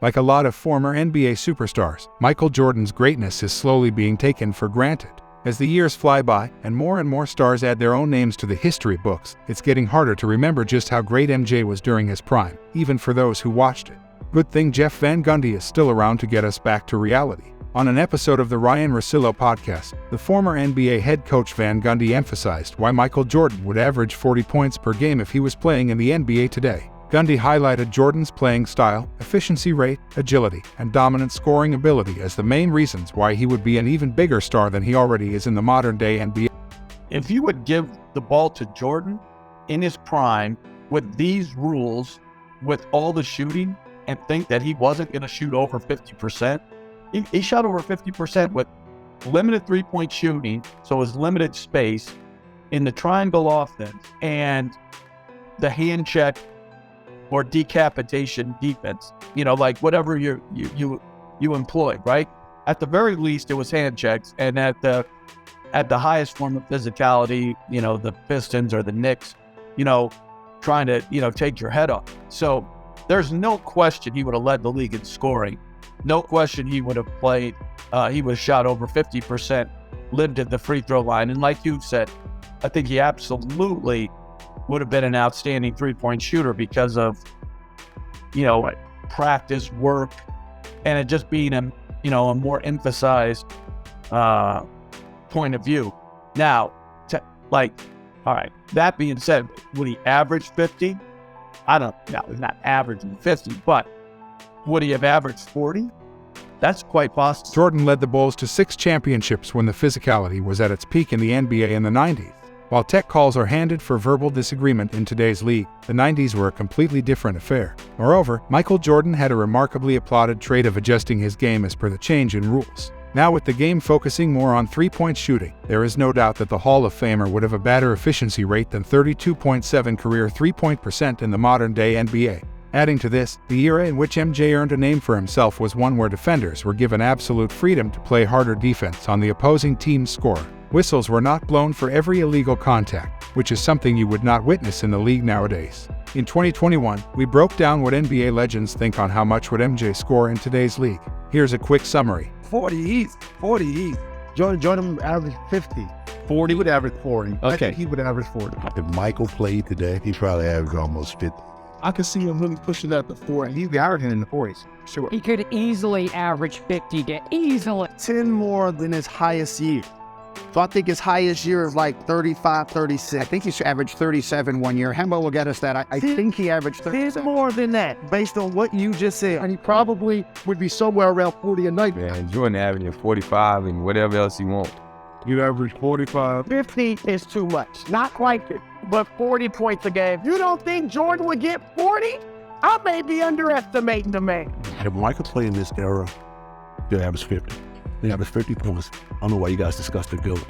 Like a lot of former NBA superstars, Michael Jordan's greatness is slowly being taken for granted. As the years fly by and more stars add their own names to the history books, it's getting harder to remember just how great MJ was during his prime, even for those who watched it. Good thing Jeff Van Gundy is still around to get us back to reality. On an episode of the Ryan Russillo podcast, the former NBA head coach Van Gundy emphasized why Michael Jordan would average 40 points per game if he was playing in the NBA today. Gundy highlighted Jordan's playing style, efficiency rate, agility, and dominant scoring ability as the main reasons why he would be an even bigger star than he already is in the modern-day NBA. If you would give the ball to Jordan in his prime with these rules, with all the shooting, and think that he wasn't going to shoot over 50%, he shot over 50% with limited three-point shooting, so it was limited space in the triangle offense and the hand check or decapitation defense, like whatever you employed, right? At the very least, it was hand checks, and at the highest form of physicality, the Pistons or the Knicks, trying to, take your head off. So there's no question he would have led the league in scoring. No question he would have played. He would have shot over 50%, lived at the free throw line. And like you said, I think he absolutely would have been an outstanding three-point shooter because of, practice, work, and it just being a more emphasized point of view. Now, all right, that being said, would he average 50? I don't know, he's not averaging 50, but would he have averaged 40? That's quite possible. Jordan led the Bulls to 6 championships when the physicality was at its peak in the NBA in the 90s. While tech calls are handed for verbal disagreement in today's league, the 90s were a completely different affair. Moreover, Michael Jordan had a remarkably applauded trait of adjusting his game as per the change in rules. Now with the game focusing more on three-point shooting, there is no doubt that the Hall of Famer would have a better efficiency rate than 32.7 career three-point percent in the modern-day NBA. Adding to this, the era in which MJ earned a name for himself was one where defenders were given absolute freedom to play harder defense on the opposing team's score. Whistles were not blown for every illegal contact, which is something you would not witness in the league nowadays. In 2021, we broke down what NBA legends think on how much would MJ score in today's league. Here's a quick summary. 40 East. Jordan averaged 50. 40 would average 40. Okay. I think he would average 40. If Michael played today, he'd probably average almost 50. I could see him really pushing that to 40. He'd be averaging in the 40s. Sure. He could easily average 50, easily. 10 more than his highest year. So I think his highest year is like 35, 36. I think he averaged 37 one year. Hembo will get us that. I think he averaged 37. 10 more than that, based on what you just said. And he probably would be somewhere around 40 a night. Man, Jordan averaging 45 and whatever else he wants. You average 45. 50 is too much. Not quite, but 40 points a game. You don't think Jordan would get 40? I may be underestimating the man. If Michael played in this era, he'll average 50. He averaged 50 points. I don't know why you guys discuss the GOAT.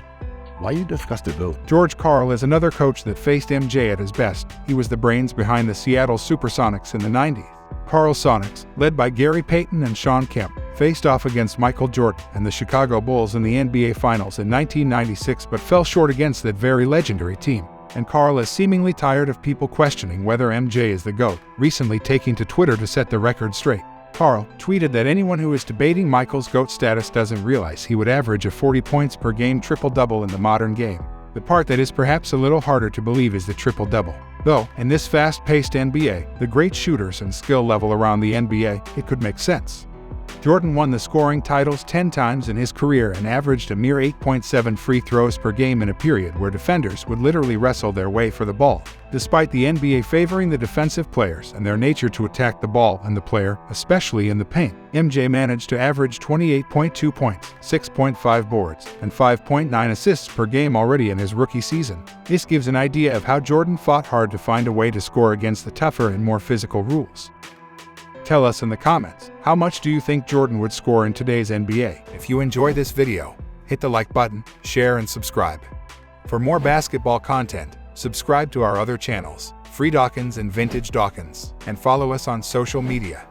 Why you discuss the GOAT? George Karl is another coach that faced MJ at his best. He was the brains behind the Seattle Supersonics in the 90s. Karl Sonics, led by Gary Payton and Sean Kemp, faced off against Michael Jordan and the Chicago Bulls in the NBA Finals in 1996 but fell short against that very legendary team. And Karl is seemingly tired of people questioning whether MJ is the GOAT, recently taking to Twitter to set the record straight. Karl tweeted that anyone who is debating Michael's GOAT status doesn't realize he would average a 40 points per game triple-double in the modern game. The part that is perhaps a little harder to believe is the triple-double. Though, in this fast-paced NBA, the great shooters and skill level around the NBA, it could make sense. Jordan won the scoring titles 10 times in his career and averaged a mere 8.7 free throws per game in a period where defenders would literally wrestle their way for the ball. Despite the NBA favoring the defensive players and their nature to attack the ball and the player, especially in the paint, MJ managed to average 28.2 points, 6.5 boards, and 5.9 assists per game already in his rookie season. This gives an idea of how Jordan fought hard to find a way to score against the tougher and more physical rules. Tell us in the comments, how much do you think Jordan would score in today's NBA? If you enjoy this video, hit the like button, share, and subscribe. For more basketball content, subscribe to our other channels, Free Dawkins and Vintage Dawkins, and follow us on social media.